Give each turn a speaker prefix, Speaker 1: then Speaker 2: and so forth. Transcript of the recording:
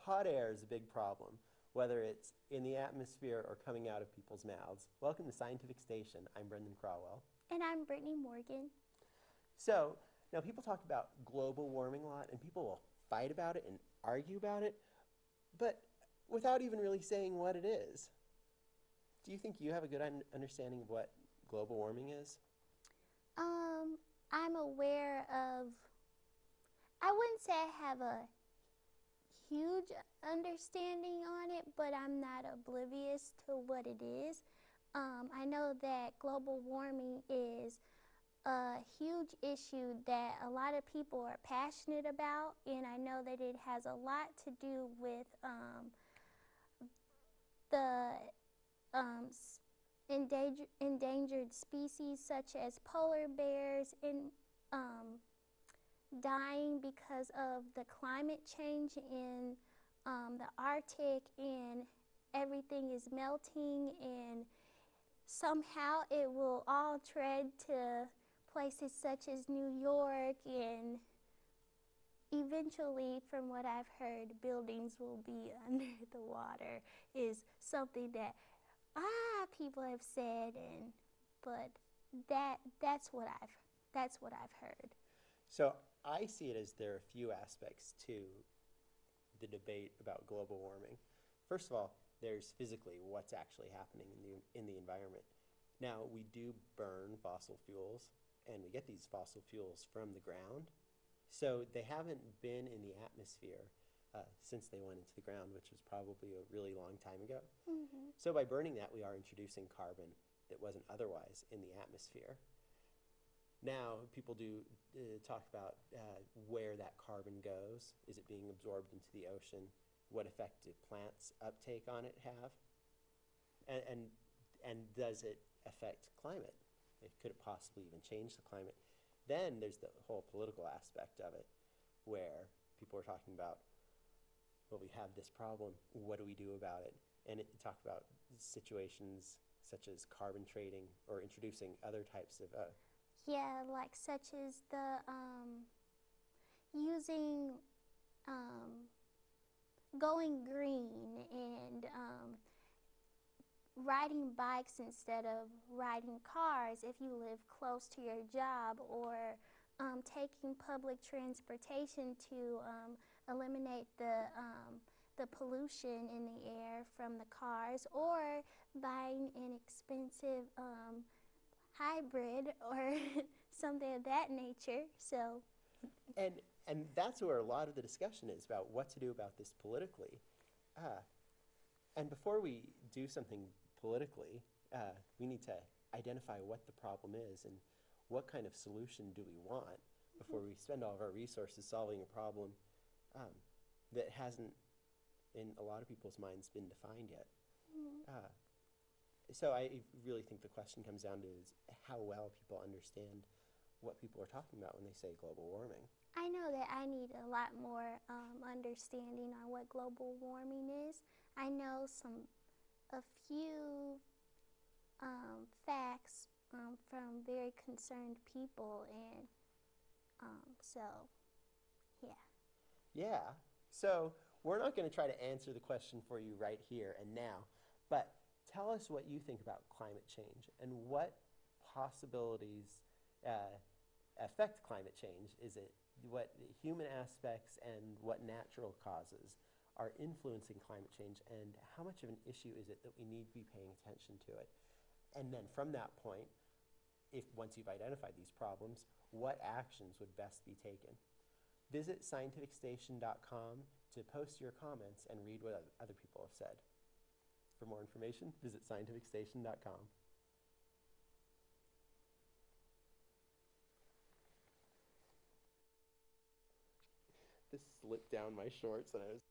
Speaker 1: hot air is a big problem, whether it's in the atmosphere or coming out of people's mouths. Welcome to Scientific Station. I'm Brendan Crawwell.
Speaker 2: And I'm Brittany Morgan.
Speaker 1: So, now people talk about global warming a lot, and people will fight about it and argue about it, but without even really saying what it is. Do you think you have a good understanding of what global warming is?
Speaker 2: I'm aware of, I wouldn't say I have a huge understanding on it, but I'm not oblivious to what it is. I know that global warming is a huge issue that a lot of people are passionate about, and I know that it has a lot to do with the endangered species such as polar bears and dying because of the climate change in the Arctic, and everything is melting, and somehow it will all tread to places such as New York, and eventually, from what I've heard, buildings will be under the water is something that people have said, and but that's what I've heard.
Speaker 1: So I see it as there are a few aspects to the debate about global warming. First of all, there's physically what's actually happening in the environment. Now, we do burn fossil fuels, and we get these fossil fuels from the ground. So they haven't been in the atmosphere since they went into the ground, which was probably a really long time ago.
Speaker 2: Mm-hmm.
Speaker 1: So by burning that, we are introducing carbon that wasn't otherwise in the atmosphere. Now, people do talk about where that carbon goes. Is it being absorbed into the ocean? What effect do plants' uptake on it have? And does it affect climate? Could it possibly even change the climate? Then there's the whole political aspect of it, where people are talking about, well, we have this problem, what do we do about it? And it talk about situations such as carbon trading or introducing other types of
Speaker 2: Yeah, like such as the using going green, and riding bikes instead of riding cars if you live close to your job, or taking public transportation to eliminate the pollution in the air from the cars, or buying an expensive hybrid or something of that nature. So,
Speaker 1: and that's where a lot of the discussion is about what to do about this politically. And before we do something politically, we need to identify what the problem is and what kind of solution do we want before we spend all of our resources solving a problem that hasn't, in a lot of people's minds, been defined yet. So I really think the question comes down to is how well people understand what people are talking about when they say global warming.
Speaker 2: I know that I need a lot more understanding on what global warming is. I know a few facts from very concerned people, and so, yeah.
Speaker 1: Yeah. So we're not going to try to answer the question for you right here and now, but tell us what you think about climate change and what possibilities affect climate change. Is it what human aspects and what natural causes are influencing climate change, and how much of an issue is it that we need to be paying attention to it? And then from that point, once you've identified these problems, what actions would best be taken? Visit scientificstation.com to post your comments and read what other people have said. For more information, visit scientificstation.com. This slipped down my shorts and I was